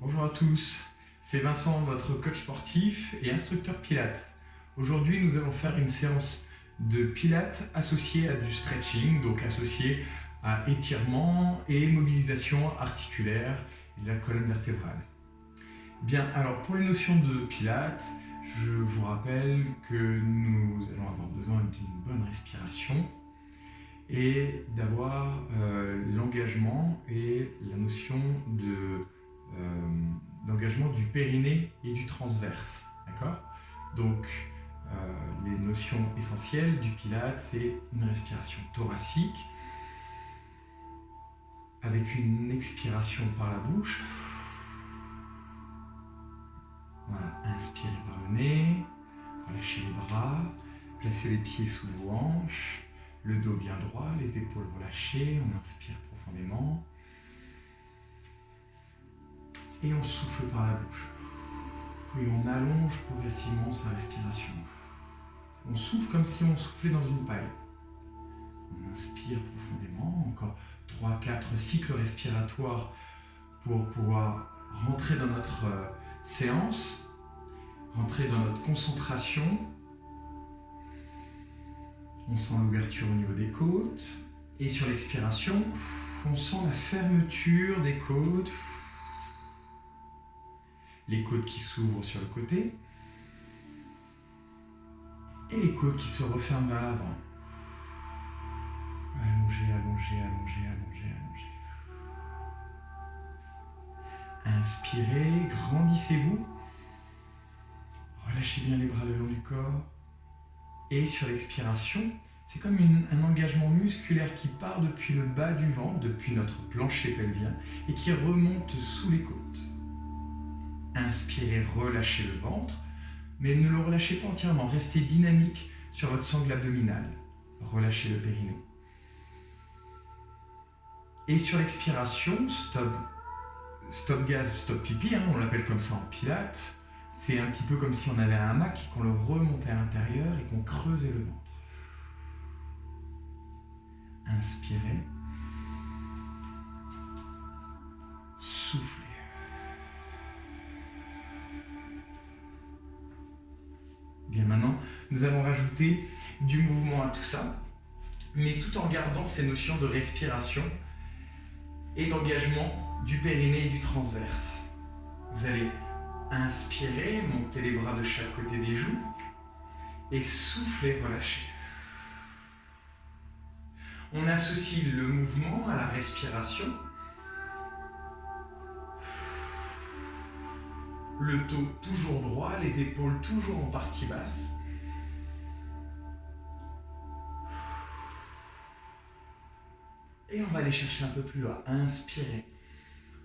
Bonjour à tous, c'est Vincent, votre coach sportif et instructeur pilates. Aujourd'hui, nous allons faire une séance de pilates associée à du stretching, donc associée à étirement et mobilisation articulaire de la colonne vertébrale. Bien, alors pour les notions de pilates, je vous rappelle que nous allons avoir besoin d'une bonne respiration et d'avoir l'engagement et la notion d'engagement du périnée et du transverse. D'accord ? Donc, les notions essentielles du pilates, c'est une respiration thoracique avec une expiration par la bouche. Voilà, inspirez par le nez, relâchez les bras, placez les pieds sous vos hanches, le dos bien droit, les épaules relâchées, on inspire profondément. Et on souffle par la bouche. Et on allonge progressivement sa respiration. On souffle comme si on soufflait dans une paille. On inspire profondément, encore 3-4 cycles respiratoires pour pouvoir rentrer dans notre séance, rentrer dans notre concentration. On sent l'ouverture au niveau des côtes. Et sur l'expiration, on sent la fermeture des côtes. Les côtes qui s'ouvrent sur le côté et les côtes qui se referment vers l'avant. Allongez, allongez, allongez, allongez, allongez. Inspirez, grandissez-vous. Relâchez bien les bras le long du corps. Et sur l'expiration, c'est comme un engagement musculaire qui part depuis le bas du ventre, depuis notre plancher pelvien, et qui remonte sous les côtes. Inspirez, relâchez le ventre, mais ne le relâchez pas entièrement. Restez dynamique sur votre sangle abdominale. Relâchez le périnée. Et sur l'expiration, stop gaz, stop pipi, on l'appelle comme ça en pilates. C'est un petit peu comme si on avait un hamac, qu'on le remontait à l'intérieur et qu'on creusait le ventre. Inspirez. Soufflez. Bien, maintenant, nous allons rajouter du mouvement à tout ça, mais tout en gardant ces notions de respiration et d'engagement du périnée et du transverse. Vous allez inspirer, monter les bras de chaque côté des joues et souffler, relâcher. On associe le mouvement à la respiration. Le dos toujours droit, les épaules toujours en partie basse. Et on va aller chercher un peu plus loin. Inspirez.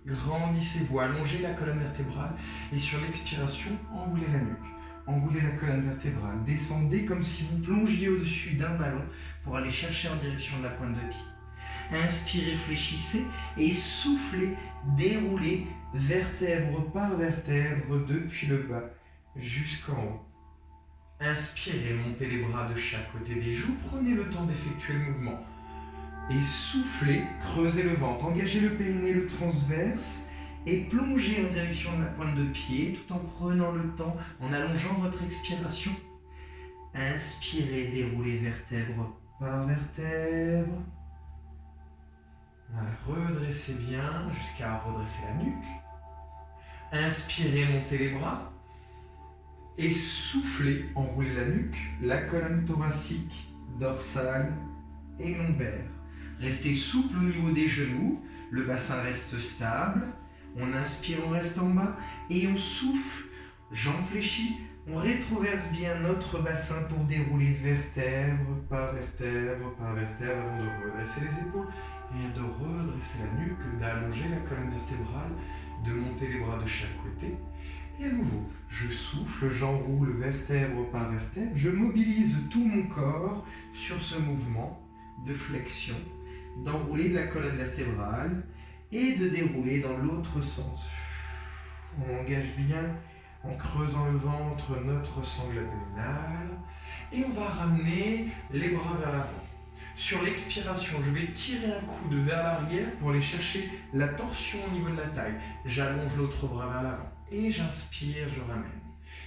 Grandissez-vous, allongez la colonne vertébrale et sur l'expiration, enroulez la nuque. Enroulez la colonne vertébrale. Descendez comme si vous plongiez au-dessus d'un ballon pour aller chercher en direction de la pointe de pied. Inspirez, fléchissez et soufflez, déroulez vertèbre par vertèbre depuis le bas jusqu'en haut. Inspirez, montez les bras de chaque côté des joues, prenez le temps d'effectuer le mouvement. Et soufflez, creusez le ventre, engagez le périnée, le transverse et plongez en direction de la pointe de pied tout en prenant le temps, en allongeant votre expiration. Inspirez, déroulez vertèbre par vertèbre. Voilà, redressez bien jusqu'à redresser la nuque. Inspirez, montez les bras. Et soufflez, enroulez la nuque, la colonne thoracique, dorsale et lombaire. Restez souple au niveau des genoux, le bassin reste stable. On inspire, on reste en bas et on souffle, jambes fléchies. On rétroverse bien notre bassin pour dérouler vertèbre par vertèbre par vertèbre avant de redresser les épaules et de redresser la nuque, d'allonger la colonne vertébrale, de monter les bras de chaque côté. Et à nouveau, je souffle, j'enroule vertèbre par vertèbre, je mobilise tout mon corps sur ce mouvement de flexion, d'enrouler de la colonne vertébrale et de dérouler dans l'autre sens. On engage bien en creusant le ventre notre sangle abdominale et on va ramener les bras vers l'avant. Sur l'expiration, je vais tirer un coude vers l'arrière pour aller chercher la torsion au niveau de la taille. J'allonge l'autre bras vers l'avant et j'inspire, je ramène.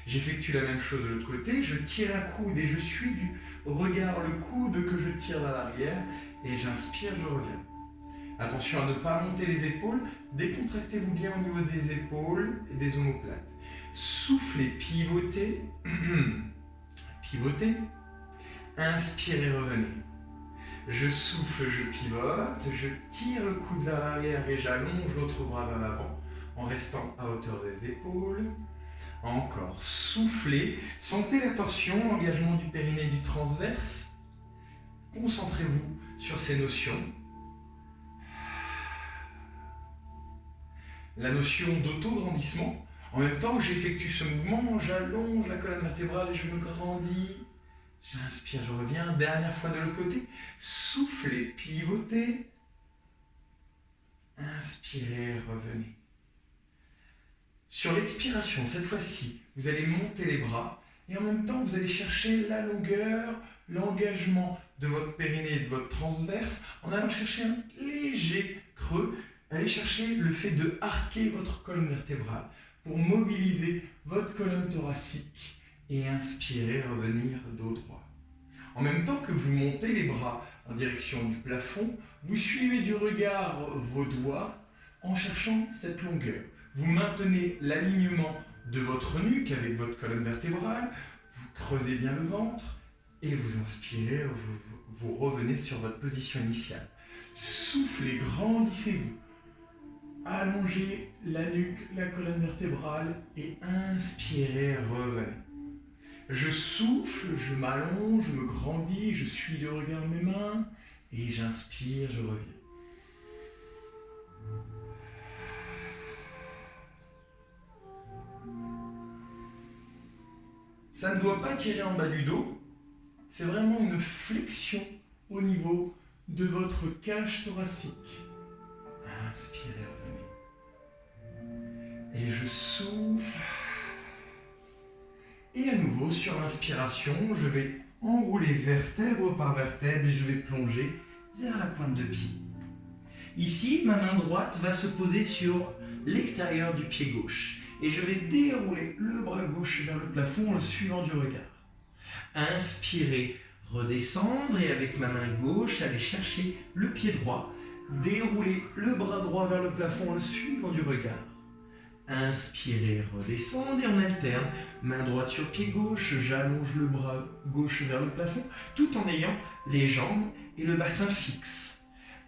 J'effectue la même chose de l'autre côté, je tire un coude et je suis du regard le coude que je tire vers l'arrière et j'inspire, je reviens. Attention à ne pas monter les épaules, décontractez-vous bien au niveau des épaules et des omoplates. Soufflez, pivotez, pivotez, inspirez, revenez. Je souffle, je pivote, je tire le coude vers l'arrière et j'allonge l'autre bras vers l'avant en restant à hauteur des épaules. Encore, soufflez, sentez la torsion, l'engagement du périnée et du transverse. Concentrez-vous sur ces notions. La notion d'auto-grandissement. En même temps que j'effectue ce mouvement, j'allonge la colonne vertébrale et je me grandis. J'inspire, je reviens. Dernière fois de l'autre côté. Soufflez, pivotez. Inspirez, revenez. Sur l'expiration, cette fois-ci, vous allez monter les bras et en même temps, vous allez chercher la longueur, l'engagement de votre périnée et de votre transverse en allant chercher un léger creux. Allez chercher le fait de arquer votre colonne vertébrale pour mobiliser votre colonne thoracique et inspirer, revenir dos droit. En même temps que vous montez les bras en direction du plafond, vous suivez du regard vos doigts en cherchant cette longueur. Vous maintenez l'alignement de votre nuque avec votre colonne vertébrale, vous creusez bien le ventre et vous inspirez, vous revenez sur votre position initiale. Soufflez, grandissez-vous. Allongez la nuque, la colonne vertébrale et inspirez, revenez. Je souffle, je m'allonge, je me grandis, je suis du regard de mes mains et j'inspire, je reviens. Ça ne doit pas tirer en bas du dos, c'est vraiment une flexion au niveau de votre cage thoracique. Inspirez, revenez. Et je souffle. Et à nouveau, sur l'inspiration, je vais enrouler vertèbre par vertèbre et je vais plonger vers la pointe de pied. Ici, ma main droite va se poser sur l'extérieur du pied gauche. Et je vais dérouler le bras gauche vers le plafond en le suivant du regard. Inspirez, redescendre et avec ma main gauche, aller chercher le pied droit. Dérouler le bras droit vers le plafond en le suivant du regard. Inspirez, redescendre et on alterne. Main droite sur pied gauche, j'allonge le bras gauche vers le plafond, tout en ayant les jambes et le bassin fixes.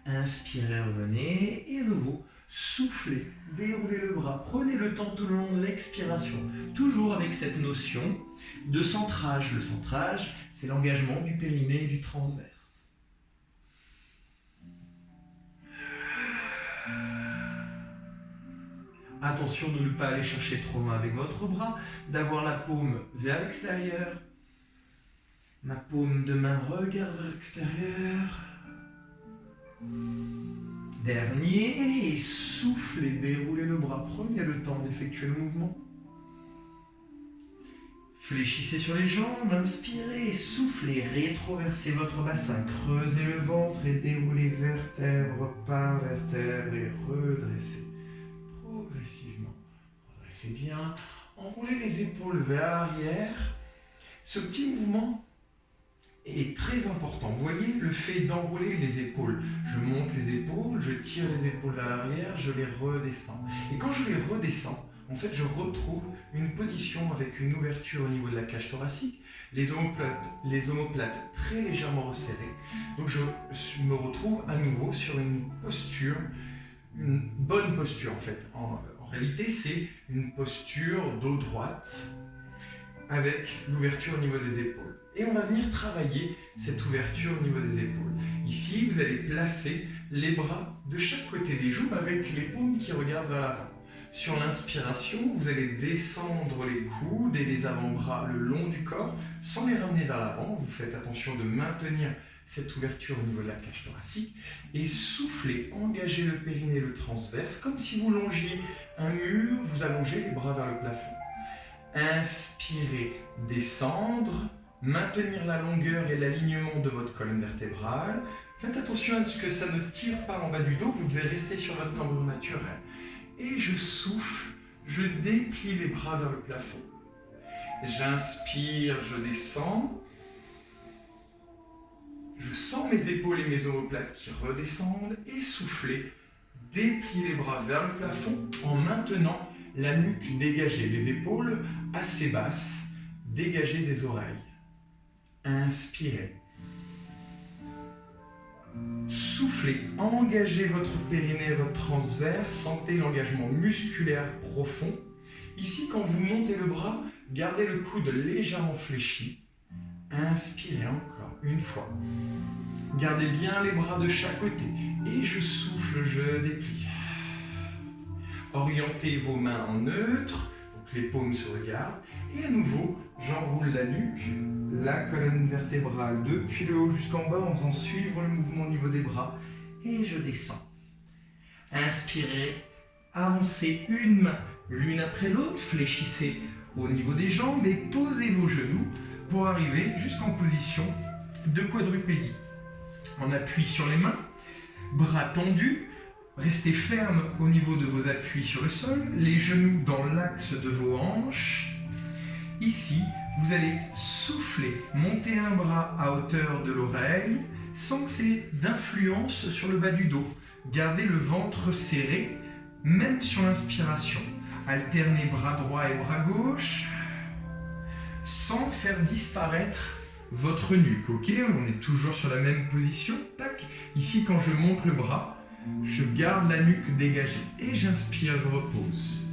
Inspirez, revenez et à nouveau, soufflez, déroulez le bras, prenez le temps tout le long de l'expiration, toujours avec cette notion de centrage. Le centrage, c'est l'engagement du périnée et du transverse. Attention de ne pas aller chercher trop loin avec votre bras, d'avoir la paume vers l'extérieur. Ma paume de main regarde vers l'extérieur. Dernier, et soufflez, déroulez le bras, prenez le temps d'effectuer le mouvement. Fléchissez sur les jambes, inspirez, soufflez, rétroversez votre bassin, creusez le ventre et déroulez vertèbre par vertèbre et redressez. Progressivement, redressez bien, enroulez les épaules vers l'arrière. Ce petit mouvement est très important. Vous voyez le fait d'enrouler les épaules. Je monte les épaules, je tire les épaules vers l'arrière, je les redescends. Et quand je les redescends, en fait, je retrouve une position avec une ouverture au niveau de la cage thoracique, les omoplates très légèrement resserrées. Donc je me retrouve à nouveau sur une posture, une bonne posture en fait. En réalité, c'est une posture dos droite avec l'ouverture au niveau des épaules. Et on va venir travailler cette ouverture au niveau des épaules. Ici, vous allez placer les bras de chaque côté des joues avec les paumes qui regardent vers l'avant. Sur l'inspiration, vous allez descendre les coudes et les avant-bras le long du corps sans les ramener vers l'avant. Vous faites attention de maintenir cette ouverture au niveau de la cage thoracique et soufflez, engagez le périnée et le transverse comme si vous longiez un mur, vous allongez les bras vers le plafond. Inspirez, descendre, maintenir la longueur et l'alignement de votre colonne vertébrale. Faites attention à ce que ça ne tire pas en bas du dos, vous devez rester sur votre cambrure naturelle. Et je souffle, je déplie les bras vers le plafond. J'inspire, je descends. Je sens mes épaules et mes omoplates qui redescendent. Et soufflez, dépliez les bras vers le plafond en maintenant la nuque dégagée, les épaules assez basses, dégagées des oreilles. Inspirez. Soufflez, engagez votre périnée et votre transverse, sentez l'engagement musculaire profond. Ici, quand vous montez le bras, gardez le coude légèrement fléchi. Inspirez encore, une fois. Gardez bien les bras de chaque côté. Et je souffle, je déplie. Orientez vos mains en neutre, donc les paumes se regardent. Et à nouveau, j'enroule la nuque, la colonne vertébrale depuis le haut jusqu'en bas en faisant suivre le mouvement au niveau des bras. Et je descends. Inspirez, avancez une main l'une après l'autre, fléchissez au niveau des jambes et posez vos genoux pour arriver jusqu'en position de quadrupédie. On appuie sur les mains, bras tendus, restez ferme au niveau de vos appuis sur le sol, les genoux dans l'axe de vos hanches. Ici, vous allez souffler, monter un bras à hauteur de l'oreille sans que ça ait d'influence sur le bas du dos. Gardez le ventre serré, même sur l'inspiration. Alternez bras droit et bras gauche, sans faire disparaître votre nuque. Ok, on est toujours sur la même position. Tac. Ici, quand je monte le bras, je garde la nuque dégagée. Et j'inspire, je repose.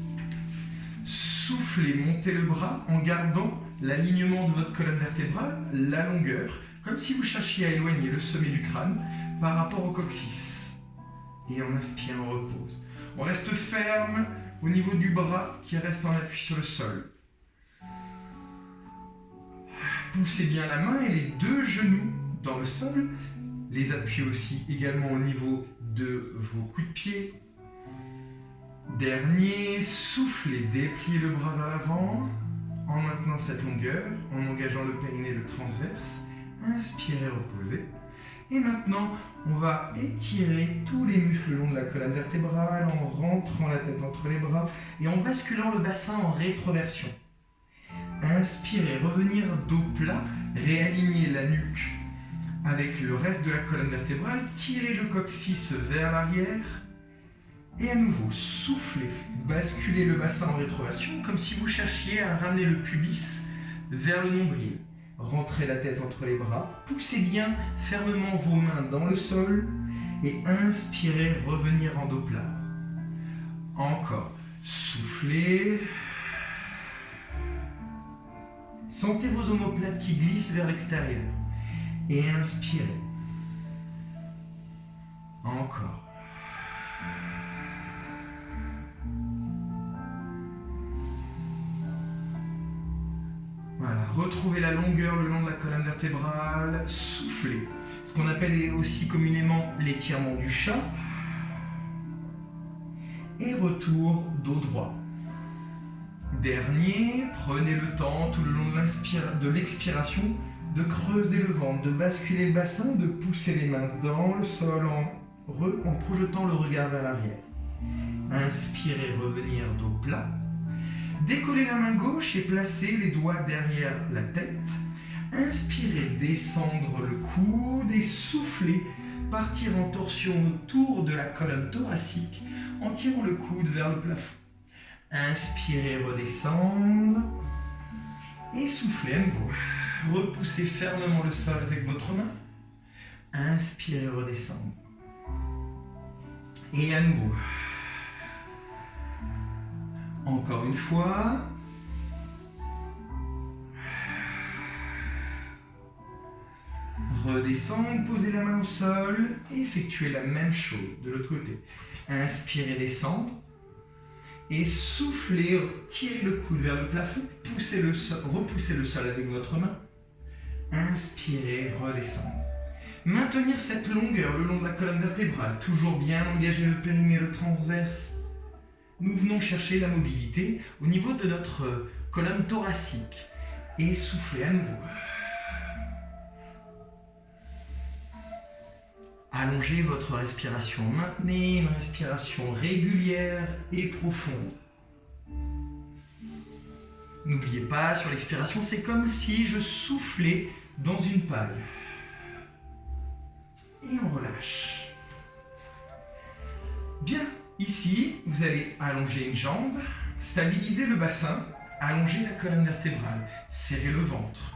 Soufflez, montez le bras en gardant l'alignement de votre colonne vertébrale, la longueur, comme si vous cherchiez à éloigner le sommet du crâne par rapport au coccyx. Et on inspire, on repose. On reste ferme au niveau du bras qui reste en appui sur le sol. Poussez bien la main et les deux genoux dans le sol. Les appuis aussi également au niveau de vos coups de pied. Dernier, soufflez, dépliez le bras vers l'avant en maintenant cette longueur, en engageant le périnée et le transverse. Inspirez, reposez. Et maintenant, on va étirer tous les muscles le long de la colonne vertébrale en rentrant la tête entre les bras et en basculant le bassin en rétroversion. Inspirez, revenir dos plat, réaligner la nuque avec le reste de la colonne vertébrale, tirez le coccyx vers l'arrière et à nouveau, soufflez, basculez le bassin en rétroversion comme si vous cherchiez à ramener le pubis vers le nombril. Rentrez la tête entre les bras, poussez bien fermement vos mains dans le sol et inspirez, revenir en dos plat. Encore, soufflez. Sentez vos omoplates qui glissent vers l'extérieur et inspirez. Encore. Voilà, retrouvez la longueur le long de la colonne vertébrale, soufflez. Ce qu'on appelle aussi communément l'étirement du chat. Et retour dos droit. Dernier, prenez le temps tout le long de l'expiration de creuser le ventre, de basculer le bassin, de pousser les mains dans le sol en projetant le regard vers l'arrière. Inspirez, revenir dos plat. Décollez la main gauche et placez les doigts derrière la tête. Inspirez, descendre le coude et soufflez, partir en torsion autour de la colonne thoracique en tirant le coude vers le plafond. Inspirez, redescendre et soufflez à nouveau. Repoussez fermement le sol avec votre main. Inspirez, redescendre. Et à nouveau. Encore une fois. Redescendre, posez la main au sol et effectuez la même chose de l'autre côté. Inspirez, descendre. Et soufflez, tirez le coude vers le plafond, repoussez le sol avec votre main. Inspirez, redescendre. Maintenir cette longueur le long de la colonne vertébrale, toujours bien engager le périnée et le transverse. Nous venons chercher la mobilité au niveau de notre colonne thoracique. Et soufflez à nouveau. Allongez votre respiration. Maintenez une respiration régulière et profonde. N'oubliez pas, sur l'expiration, c'est comme si je soufflais dans une paille. Et on relâche. Bien, ici, vous allez allonger une jambe, stabiliser le bassin, allonger la colonne vertébrale, serrer le ventre.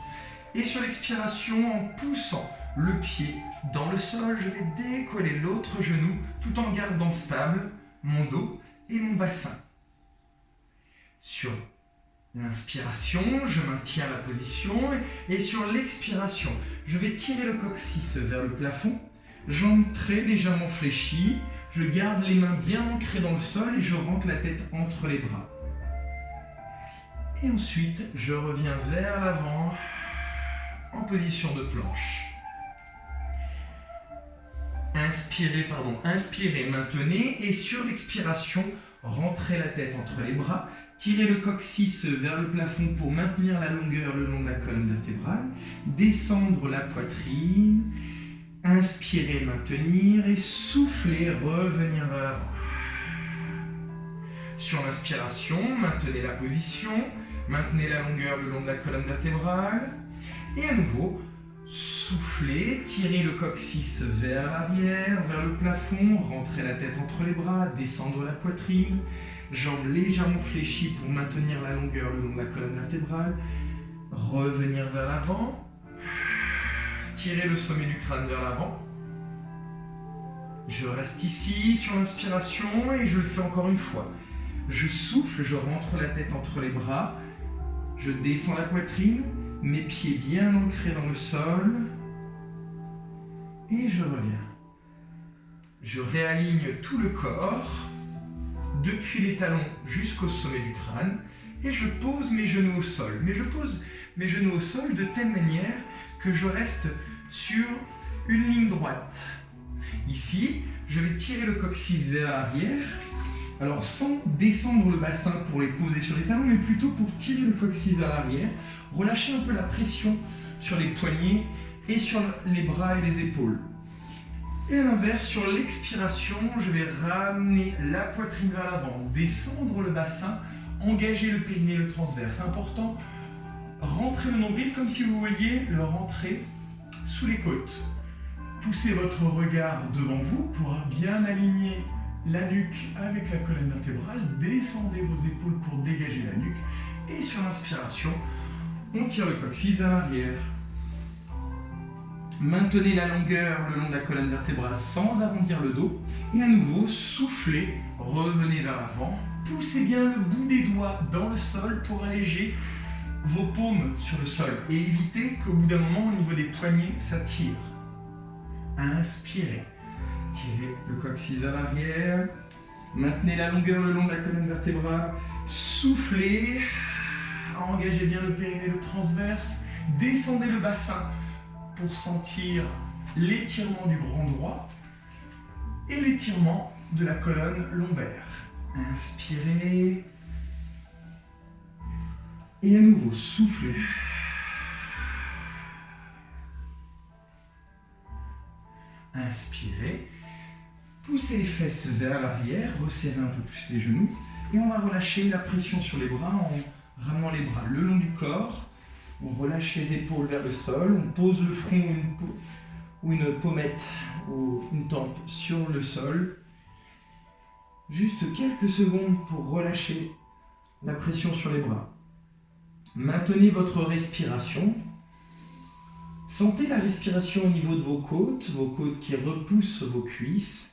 Et sur l'expiration, en poussant le pied dans le sol, je vais décoller l'autre genou tout en gardant stable mon dos et mon bassin. Sur l'inspiration, je maintiens la position et sur l'expiration, je vais tirer le coccyx vers le plafond, jambes très légèrement fléchies, je garde les mains bien ancrées dans le sol et je rentre la tête entre les bras. Et ensuite, je reviens vers l'avant en position de planche. Inspirez, maintenez et sur l'expiration, rentrez la tête entre les bras, tirez le coccyx vers le plafond pour maintenir la longueur le long de la colonne vertébrale, descendre la poitrine, inspirez, maintenir et soufflez, revenir vers l'avant. Sur l'inspiration, maintenez la position, maintenez la longueur le long de la colonne vertébrale et à nouveau, soufflez, tirez le coccyx vers l'arrière, vers le plafond, rentrez la tête entre les bras, descendre la poitrine, jambes légèrement fléchies pour maintenir la longueur le long de la colonne vertébrale, revenir vers l'avant, tirez le sommet du crâne vers l'avant. Je reste ici sur l'inspiration et je le fais encore une fois. Je souffle, je rentre la tête entre les bras, je descends la poitrine, mes pieds bien ancrés dans le sol et je reviens. Je réaligne tout le corps depuis les talons jusqu'au sommet du crâne et je pose mes genoux au sol. Mais je pose mes genoux au sol de telle manière que je reste sur une ligne droite. Ici, je vais tirer le coccyx vers l'arrière, alors sans descendre le bassin pour les poser sur les talons, mais plutôt pour tirer le coccyx vers l'arrière, relâcher un peu la pression sur les poignets et sur les bras et les épaules. Et à l'inverse, sur l'expiration, je vais ramener la poitrine vers l'avant, descendre le bassin, engager le périnée et le transverse. C'est important, rentrer le nombril comme si vous vouliez le rentrer sous les côtes. Poussez votre regard devant vous pour bien aligner la nuque avec la colonne vertébrale. Descendez vos épaules pour dégager la nuque. Et sur l'inspiration, on tire le coccyx vers l'arrière. Maintenez la longueur le long de la colonne vertébrale sans arrondir le dos. Et à nouveau, soufflez, revenez vers l'avant. Poussez bien le bout des doigts dans le sol pour alléger vos paumes sur le sol. Et évitez qu'au bout d'un moment, au niveau des poignets, ça tire. Inspirez. Tirez le coccyx vers l'arrière. Maintenez la longueur le long de la colonne vertébrale. Soufflez. Engagez bien le périnée, le transverse. Descendez le bassin pour sentir l'étirement du grand droit et l'étirement de la colonne lombaire. Inspirez. Et à nouveau, soufflez. Inspirez. Poussez les fesses vers l'arrière, resserrez un peu plus les genoux et on va relâcher la pression sur les bras en ramenant les bras le long du corps. On relâche les épaules vers le sol, on pose le front ou une pommette ou une tempe sur le sol. Juste quelques secondes pour relâcher la pression sur les bras. Maintenez votre respiration. Sentez la respiration au niveau de vos côtes qui repoussent vos cuisses.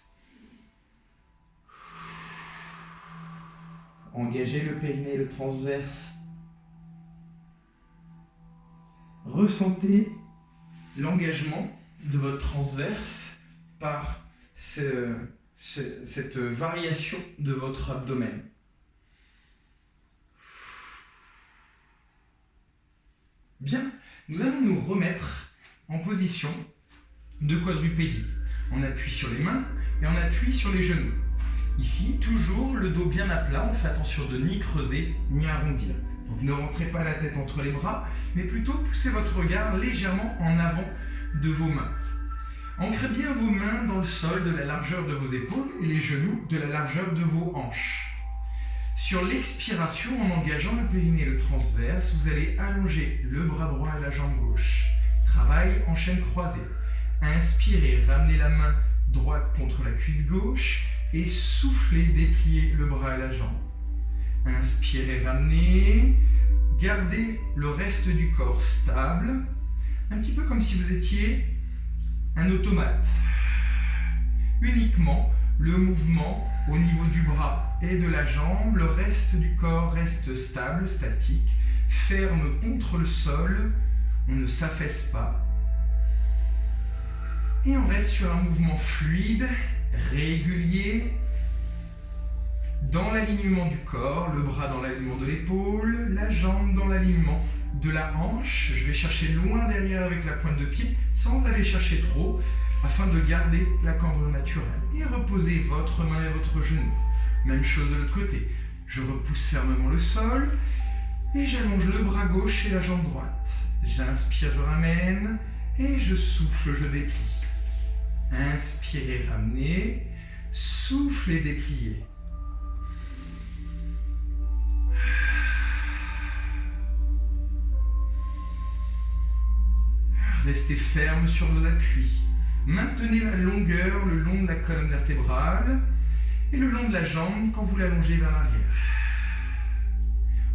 Engagez le périnée et le transverse. Ressentez l'engagement de votre transverse par cette variation de votre abdomen. Bien, nous allons nous remettre en position de quadrupédie. On appuie sur les mains et on appuie sur les genoux. Ici, toujours le dos bien à plat, on fait attention de ni creuser ni arrondir. Donc ne rentrez pas la tête entre les bras, mais plutôt poussez votre regard légèrement en avant de vos mains. Ancrez bien vos mains dans le sol de la largeur de vos épaules et les genoux de la largeur de vos hanches. Sur l'expiration, en engageant le périnée et le transverse, vous allez allonger le bras droit et la jambe gauche. Travail en chaîne croisée. Inspirez, ramenez la main droite contre la cuisse gauche et soufflez, dépliez le bras et la jambe. Inspirez, ramenez. Gardez le reste du corps stable, un petit peu comme si vous étiez un automate. Uniquement le mouvement au niveau du bras et de la jambe, le reste du corps reste stable, statique, ferme contre le sol, on ne s'affaisse pas. Et on reste sur un mouvement fluide, régulier, dans l'alignement du corps, le bras dans l'alignement de l'épaule, la jambe dans l'alignement de la hanche. Je vais chercher loin derrière avec la pointe de pied, sans aller chercher trop, afin de garder la cambrure naturelle. Et reposez votre main et votre genou. Même chose de l'autre côté. Je repousse fermement le sol, et j'allonge le bras gauche et la jambe droite. J'inspire, je ramène, et je souffle, je déplie. Inspirez, ramenez, soufflez, dépliez. Restez ferme sur vos appuis. Maintenez la longueur le long de la colonne vertébrale et le long de la jambe quand vous l'allongez vers l'arrière.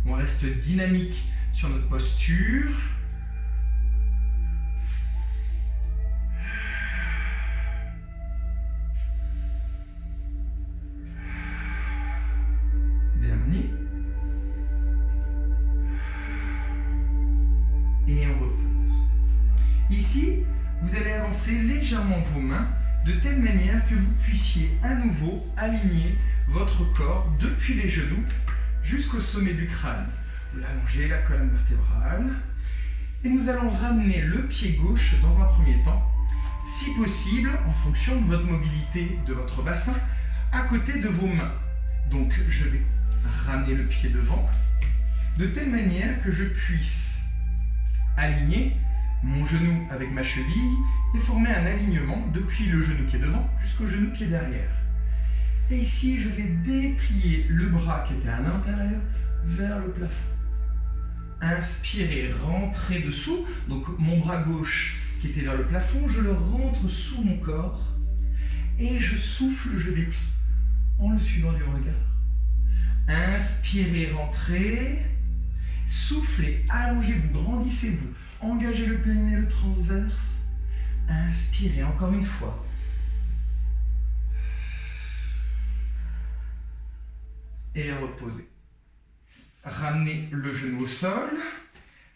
On reste dynamique sur notre posture. Dernier. Et on repose. Ici, vous allez avancer légèrement vos mains de telle manière que vous puissiez à nouveau aligner votre corps depuis les genoux jusqu'au sommet du crâne. Vous allongez la colonne vertébrale et nous allons ramener le pied gauche dans un premier temps, si possible en fonction de votre mobilité de votre bassin, à côté de vos mains. Donc je vais ramener le pied devant de telle manière que je puisse aligner mon genou avec ma cheville et former un alignement depuis le genou qui est devant jusqu'au genou qui est derrière. Et ici, je vais déplier le bras qui était à l'intérieur vers le plafond. Inspirez, rentrez dessous. Donc mon bras gauche qui était vers le plafond, je le rentre sous mon corps et je souffle, je déplie en le suivant du regard. Inspirez, rentrez. Soufflez, allongez-vous, grandissez-vous. Engagez le périnée, le transverse. Inspirez encore une fois. Et reposez. Ramenez le genou au sol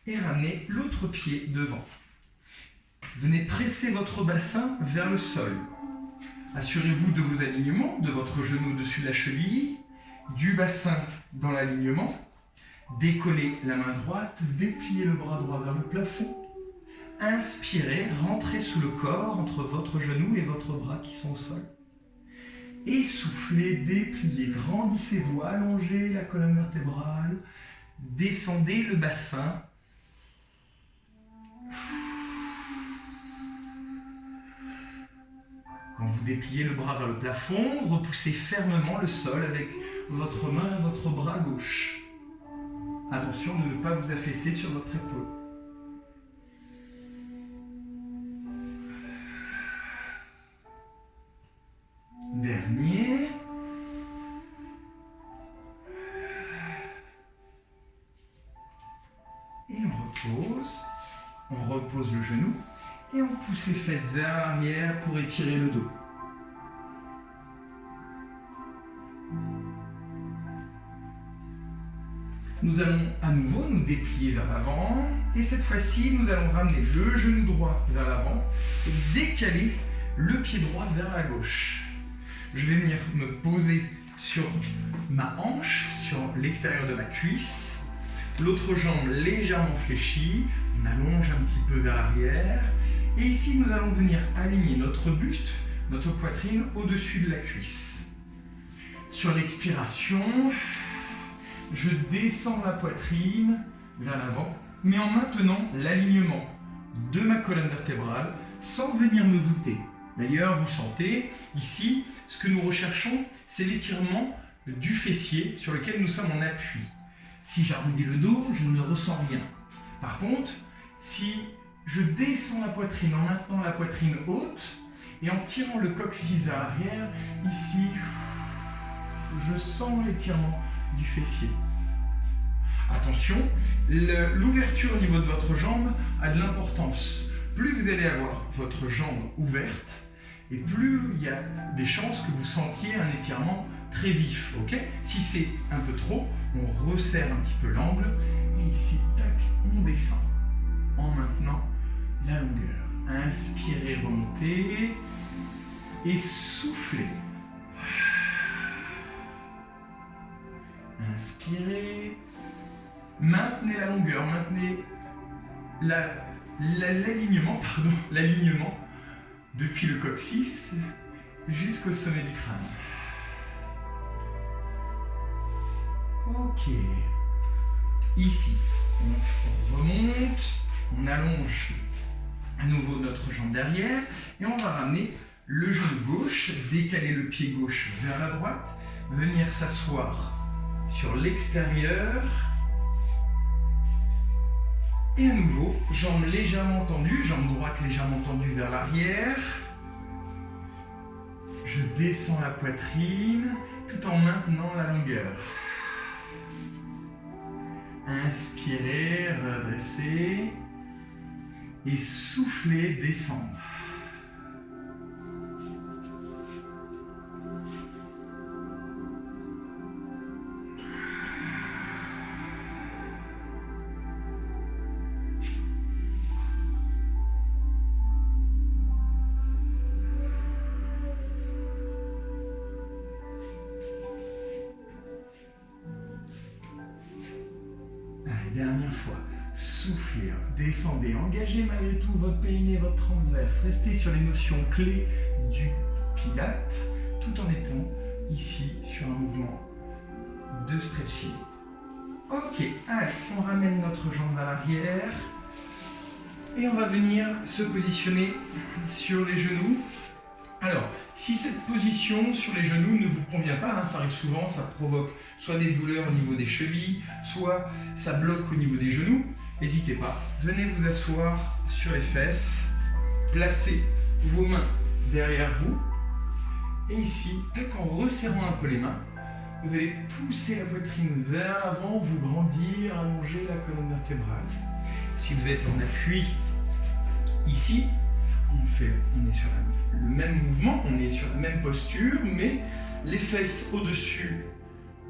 et ramenez l'autre pied devant. Venez presser votre bassin vers le sol. Assurez-vous de vos alignements, de votre genou au-dessus de la cheville, du bassin dans l'alignement. Décollez la main droite, dépliez le bras droit vers le plafond. Inspirez, rentrez sous le corps entre votre genou et votre bras qui sont au sol. Et soufflez, dépliez, grandissez-vous, allongez la colonne vertébrale, descendez le bassin. Quand vous dépliez le bras vers le plafond, repoussez fermement le sol avec votre main et votre bras gauche. Attention de ne pas vous affaisser sur votre épaule. Dernier. Et on repose. On repose le genou et on pousse les fesses vers l'arrière pour étirer le dos. Nous allons à nouveau nous déplier vers l'avant et cette fois-ci nous allons ramener le genou droit vers l'avant et décaler le pied droit vers la gauche. Je vais venir me poser sur ma hanche, sur l'extérieur de ma cuisse, l'autre jambe légèrement fléchie, on allonge un petit peu vers l'arrière et ici nous allons venir aligner notre buste, notre poitrine au-dessus de la cuisse. Sur l'expiration, je descends la poitrine vers l'avant, mais en maintenant l'alignement de ma colonne vertébrale sans venir me voûter. D'ailleurs, vous sentez ici, ce que nous recherchons, c'est l'étirement du fessier sur lequel nous sommes en appui. Si j'arrondis le dos, je ne ressens rien. Par contre, si je descends la poitrine en maintenant la poitrine haute et en tirant le coccyx vers l'arrière, ici, je sens l'étirement du fessier. Attention, l'ouverture au niveau de votre jambe a de l'importance. Plus vous allez avoir votre jambe ouverte, et plus il y a des chances que vous sentiez un étirement très vif. Okay, si c'est un peu trop, on resserre un petit peu l'angle, et ici, tac, on descend. En maintenant la longueur. Inspirez, remontez, et soufflez. Inspirez. Maintenez la longueur, maintenez l'alignement depuis le coccyx jusqu'au sommet du crâne. Ok. Ici, on remonte, on allonge à nouveau notre jambe derrière et on va ramener le genou gauche, décaler le pied gauche vers la droite, venir s'asseoir sur l'extérieur. Et à nouveau, jambes légèrement tendues, jambe droite légèrement tendue vers l'arrière. Je descends la poitrine tout en maintenant la longueur. Inspirez, redressez et soufflez, descendre. Dernière fois, soufflez, descendez, engagez malgré tout votre périnée, votre transverse, restez sur les notions clés du pilate, tout en étant ici sur un mouvement de stretching. Ok, allez, on ramène notre jambe à l'arrière et on va venir se positionner sur les genoux. Alors, si cette position sur les genoux ne vous convient pas, ça arrive souvent, ça provoque soit des douleurs au niveau des chevilles, soit ça bloque au niveau des genoux, n'hésitez pas, venez vous asseoir sur les fesses, placez vos mains derrière vous, et ici, en resserrant un peu les mains, vous allez pousser la poitrine vers l'avant, vous grandir, allonger la colonne vertébrale. Si vous êtes en appui ici, on est sur le même mouvement, on est sur la même posture, mais les fesses au-dessus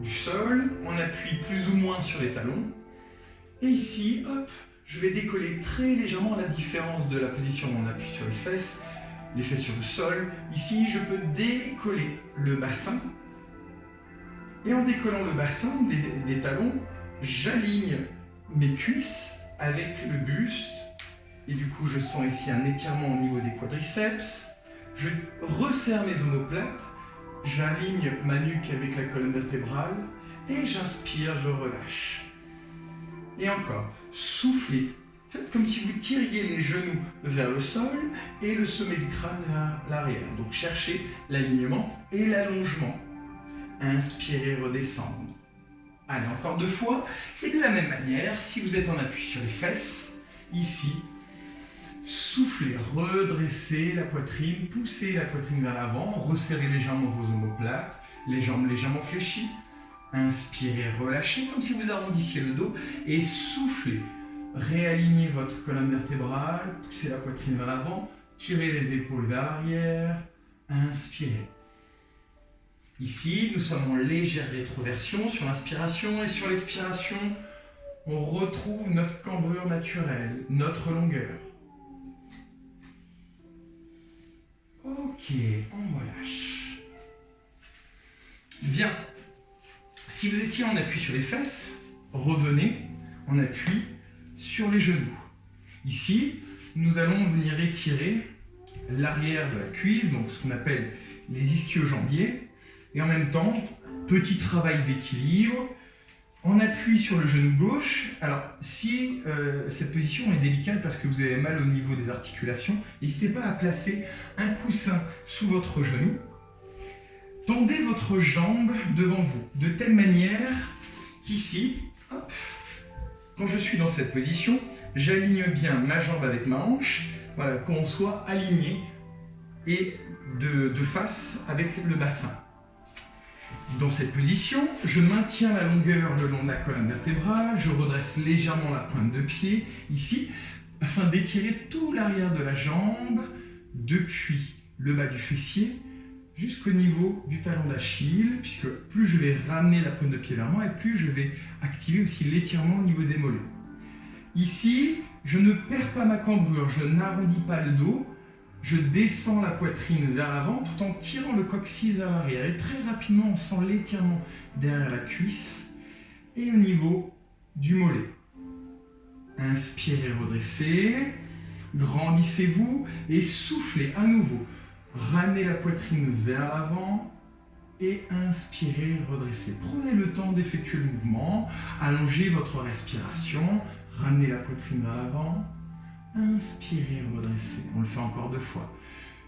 du sol, on appuie plus ou moins sur les talons. Et ici, hop, je vais décoller très légèrement, à la différence de la position où on appuie sur les fesses sur le sol. Ici, je peux décoller le bassin. Et en décollant le bassin des talons, j'aligne mes cuisses avec le buste. Et du coup, je sens ici un étirement au niveau des quadriceps. Je resserre mes omoplates. J'aligne ma nuque avec la colonne vertébrale. Et j'inspire, je relâche. Et encore, soufflez. Faites comme si vous tiriez les genoux vers le sol et le sommet du crâne vers l'arrière. Donc cherchez l'alignement et l'allongement. Inspirez, redescendre. Allez, encore 2 fois. Et de la même manière, si vous êtes en appui sur les fesses, ici, soufflez, redressez la poitrine, poussez la poitrine vers l'avant, resserrez légèrement vos omoplates, les jambes légèrement fléchies. Inspirez, relâchez comme si vous arrondissiez le dos et soufflez. Réalignez votre colonne vertébrale, poussez la poitrine vers l'avant, tirez les épaules vers l'arrière, inspirez. Ici, nous sommes en légère rétroversion sur l'inspiration et sur l'expiration, on retrouve notre cambrure naturelle, notre longueur. Ok, on relâche. Bien. Si vous étiez en appui sur les fesses, revenez en appui sur les genoux. Ici, nous allons venir étirer l'arrière de la cuisse, donc ce qu'on appelle les ischio-jambiers. Et en même temps, petit travail d'équilibre, On appuie sur le genou gauche. Alors, si cette position est délicate parce que vous avez mal au niveau des articulations, n'hésitez pas à placer un coussin sous votre genou. Tendez votre jambe devant vous, de telle manière qu'ici, hop, quand je suis dans cette position, j'aligne bien ma jambe avec ma hanche, voilà, qu'on soit aligné et de face avec le bassin. Dans cette position, je maintiens la longueur le long de la colonne vertébrale, je redresse légèrement la pointe de pied, ici, afin d'étirer tout l'arrière de la jambe, depuis le bas du fessier, jusqu'au niveau du talon d'Achille, puisque plus je vais ramener la pointe de pied vers moi, et plus je vais activer aussi l'étirement au niveau des mollets. Ici, je ne perds pas ma cambrure, je n'arrondis pas le dos, je descends la poitrine vers l'avant tout en tirant le coccyx vers l'arrière. Et très rapidement, on sent l'étirement derrière la cuisse et au niveau du mollet. Inspirez, redressez, grandissez-vous et soufflez à nouveau. Ramenez la poitrine vers l'avant et inspirez, redressez. Prenez le temps d'effectuer le mouvement, allongez votre respiration, ramenez la poitrine vers l'avant. Inspirez, redressez. On le fait encore 2 fois.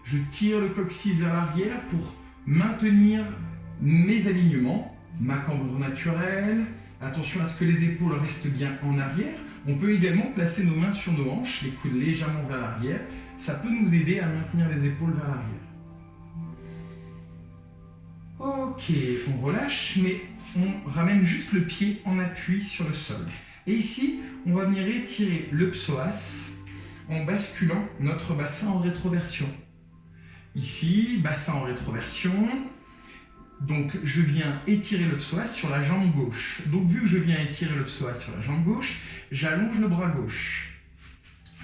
Je tire le coccyx vers l'arrière pour maintenir mes alignements, ma cambrure naturelle. Attention à ce que les épaules restent bien en arrière. On peut également placer nos mains sur nos hanches, les coudes légèrement vers l'arrière. Ça peut nous aider à maintenir les épaules vers l'arrière. Ok, on relâche, mais on ramène juste le pied en appui sur le sol. Et ici, on va venir étirer le psoas en basculant notre bassin en rétroversion. Ici, bassin en rétroversion. Donc, je viens étirer le psoas sur la jambe gauche. Donc, vu que je viens étirer le psoas sur la jambe gauche, j'allonge le bras gauche.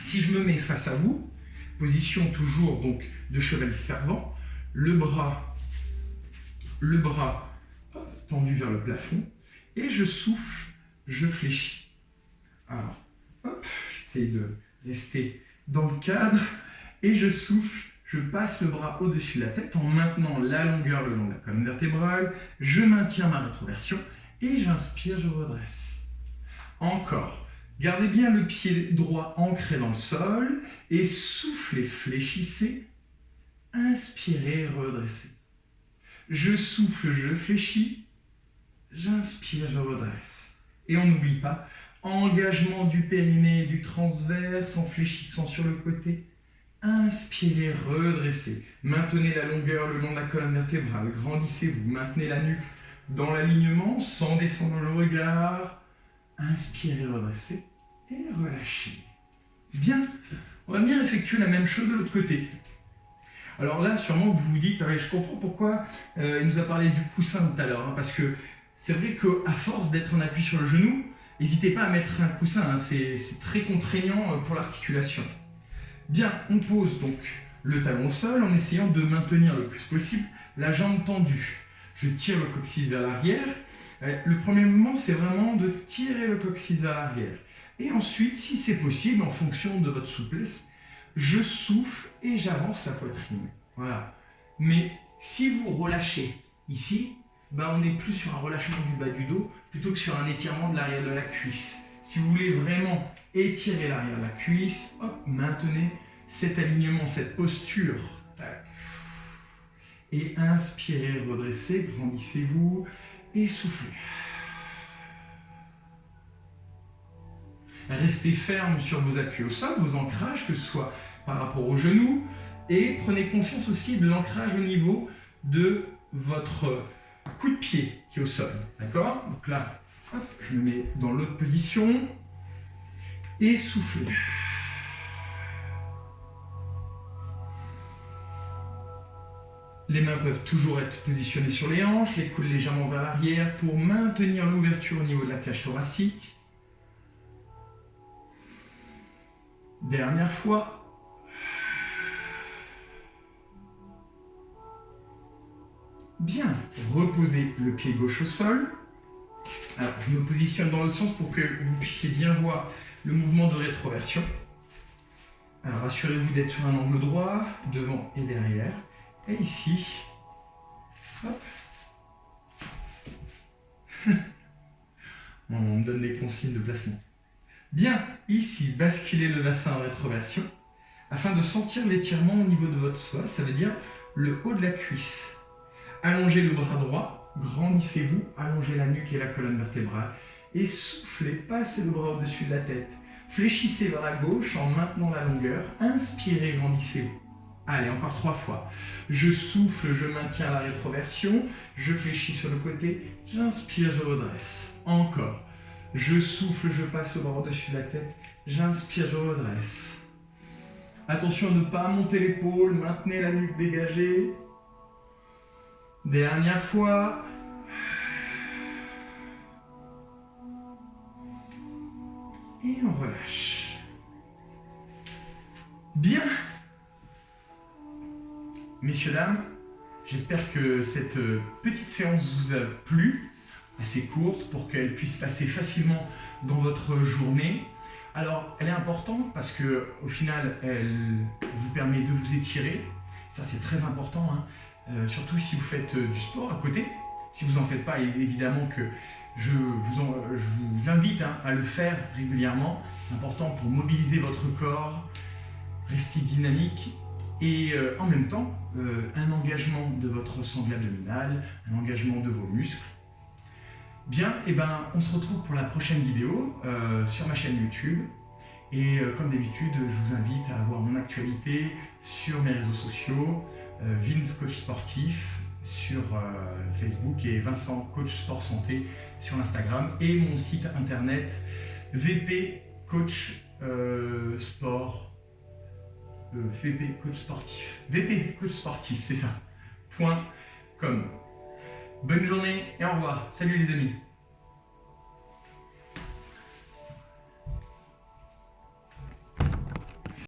Si je me mets face à vous, position toujours donc de chevalier servant, le bras tendu vers le plafond, et je souffle, je fléchis. Alors, hop, j'essaye de rester dans le cadre, et je souffle, je passe le bras au-dessus de la tête en maintenant la longueur le long de la colonne vertébrale, je maintiens ma rétroversion, et j'inspire, je redresse. Encore. Gardez bien le pied droit ancré dans le sol, et soufflez, fléchissez, inspirez, redressez. Je souffle, je fléchis, j'inspire, je redresse. Et on n'oublie pas, engagement du périnée et du transverse en fléchissant sur le côté. Inspirez, redressez. Maintenez la longueur le long de la colonne vertébrale. Grandissez-vous. Maintenez la nuque dans l'alignement sans descendre le regard. Inspirez, redressez et relâchez. Bien, on va venir effectuer la même chose de l'autre côté. Alors là, sûrement vous vous dites, je comprends pourquoi il nous a parlé du coussin tout à l'heure, parce que c'est vrai qu'à force d'être en appui sur le genou, n'hésitez pas à mettre un coussin, c'est très contraignant pour l'articulation. Bien, on pose donc le talon au sol en essayant de maintenir le plus possible la jambe tendue. Je tire le coccyx vers l'arrière. Le premier mouvement, c'est vraiment de tirer le coccyx vers l'arrière. Et ensuite, si c'est possible, en fonction de votre souplesse, je souffle et j'avance la poitrine. Voilà. Mais si vous relâchez ici, on est plus sur un relâchement du bas du dos plutôt que sur un étirement de l'arrière de la cuisse. Si vous voulez vraiment étirer l'arrière de la cuisse, hop, maintenez cet alignement, cette posture. Tac. Et inspirez, redressez, grandissez-vous et soufflez. Restez ferme sur vos appuis au sol, vos ancrages, que ce soit par rapport aux genoux, et prenez conscience aussi de l'ancrage au niveau de votre coup de pied qui est au sol. D'accord? Donc là, hop, je me mets dans l'autre position et soufflez. Les mains peuvent toujours être positionnées sur les hanches, les coudes légèrement vers l'arrière pour maintenir l'ouverture au niveau de la cage thoracique. Dernière fois. Bien, reposez le pied gauche au sol. Alors, je me positionne dans l'autre sens pour que vous puissiez bien voir le mouvement de rétroversion. Alors, assurez-vous d'être sur un angle droit, devant et derrière. Et ici, hop. On me donne des consignes de placement. Bien, ici, basculez le bassin en rétroversion afin de sentir l'étirement au niveau de votre psoas, ça veut dire le haut de la cuisse. Allongez le bras droit, grandissez-vous, allongez la nuque et la colonne vertébrale et soufflez, passez le bras au-dessus de la tête. Fléchissez vers la gauche en maintenant la longueur, inspirez, grandissez-vous. Allez, encore 3 fois. Je souffle, je maintiens la rétroversion, je fléchis sur le côté, j'inspire, je redresse. Encore. Je souffle, je passe le bras au-dessus de la tête, j'inspire, je redresse. Attention à ne pas monter l'épaule, maintenez la nuque dégagée. Dernière fois. Et on relâche. Bien. Messieurs, dames, j'espère que cette petite séance vous a plu, assez courte pour qu'elle puisse passer facilement dans votre journée. Alors, elle est importante parce que, au final, elle vous permet de vous étirer. Ça, c'est très important, hein. Surtout si vous faites du sport à côté. Si vous n'en faites pas, évidemment que je vous invite à le faire régulièrement. C'est important pour mobiliser votre corps, rester dynamique et en même temps, un engagement de votre sangle abdominale, un engagement de vos muscles. Bien, et on se retrouve pour la prochaine vidéo sur ma chaîne YouTube. Et comme d'habitude, je vous invite à voir mon actualité sur mes réseaux sociaux, Vince Coach Sportif sur Facebook et Vincent Coach Sport Santé sur Instagram et mon site internet VP Coach Sport VP Coach Sportif. VP Coach Sportif, c'est ça. .com. Bonne journée et au revoir. Salut les amis.